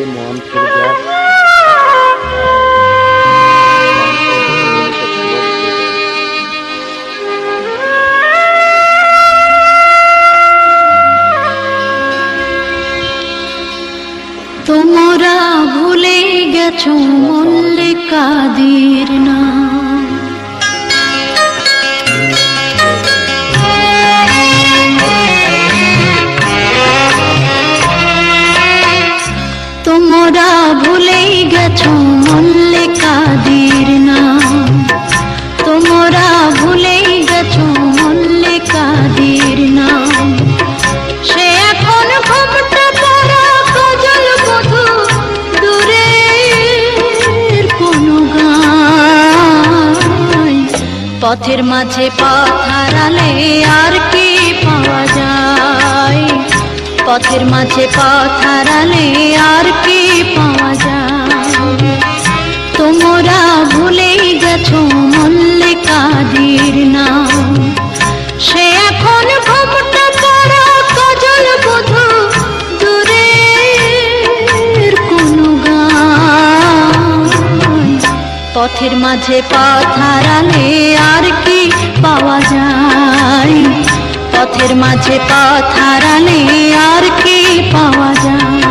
এ মন পূর্বক তোমরা ভুলে গেছো মল্লিকাদের নাম, তোমরা ভুলে গেছো মল্লিকাদের নাম, তোমরা ভুলে গেছো মল্লিকাদের নাম। সে এখন ঘোমটা পরা কাজল বধূ, দূরের কোনো গায়। পথের মাঝে পথ হারালে আর কি পাওয়া যায়, পথের মাঝে পথ হারালে আর কি পাওয়া যায়। তোমরা ভুলে গেছো মল্লিকাদের নাম, সে এখন ঘোমটা পরা কাজল বধূ, দূরের কোনো গায়। পথের মাঝে পথ হারালে আর কি পাওয়া যায়, পথের মাঝে পথ হারালে আর কি পাওয়া যায়।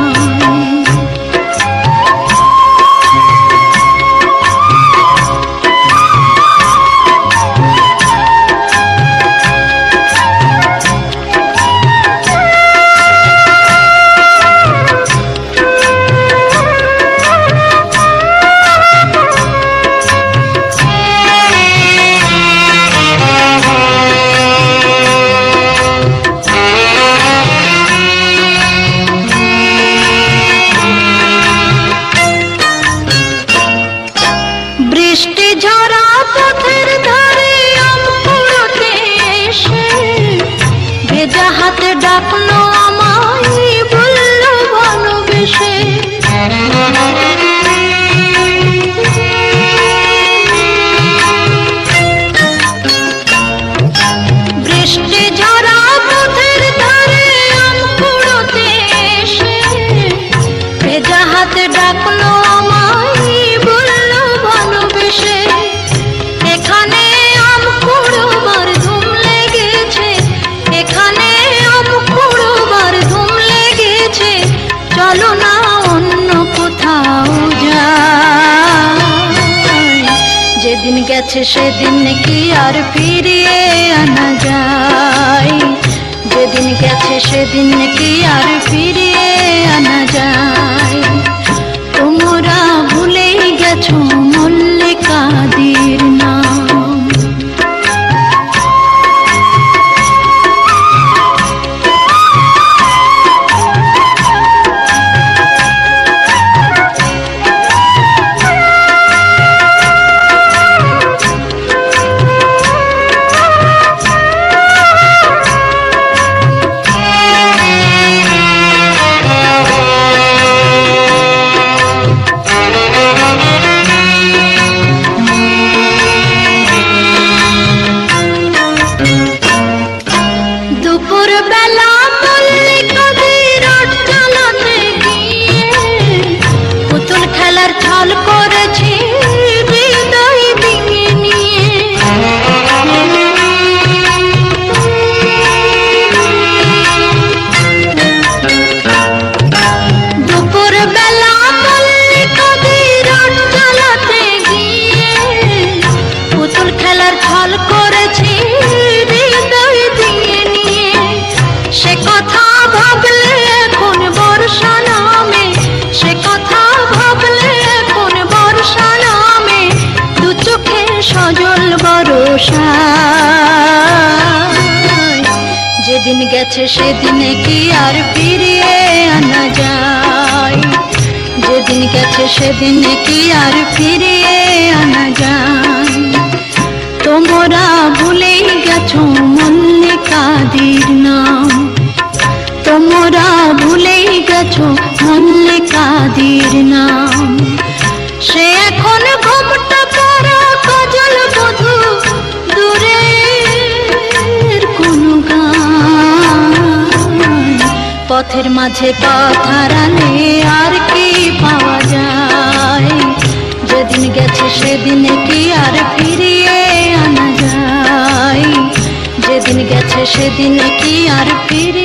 বৃষ্টি ঝরা পথের ধারে আম কুড়োতে এসে, ভেজা হাতে ডাকলো আমায়, বলল ভালোবেসে। বৃষ্টি ঝরা পথের ধারে আম কুড়োতে এসে, ভেজা হাতে ডাকলো আমায়, বলল ভালোবেসে। এখানে আম কুড়োবার ধুম লেগেছে, এখানে আম কুড়োবার ধুম লেগেছে, চলো না অন্য কোথাও যাই। যেদিন গেছে সেদিন কি আর ফিরিয়ে আনা যায়, যেদিন গেছে সেদিন কি আর ফিরিয়ে আনা যায়। তোমরা ভুলে গেছো মল্লিকাদের নাম। দুপুর বেলা মল্লিকাদের আট চালাতে গিয়ে, পুতুল খেলার ছল করেছি হৃদয় ভেঙে নিয়ে। দুপুর বেলা মল্লিকাদের আট চালাতে গিয়ে, পুতুল খেলার ছল করেছি হৃদয় ভেঙে নিয়ে। সে কথা ভাবলে এখন বর্ষা নামে, সে কথা ভাবলে এখন বর্ষা নামে, দু চোখে সজল বরষা। যেদিন গেছে সেদিন কি আর ফিরিয়ে আনা যায়, যেদিন গেছে সেদিন কি আর ফিরিয়ে আনা যায়। তোমরা ভুলে গেছো মল্লিকাদের নাম, তোমরা ভুলে গেছো মল্লিকাদের নাম। সে এখন ঘোমটা পরা কাজল বধূ, দূরের কোনো গায়। পথের মাঝে পথ হারালে আর কি পাওয়া যায়? যেদিন গেছে সেদিনে কি আর ফিরিয়ে আনা যায়? যেদিন গেছে সেদিনে কি আর ফিরিয়ে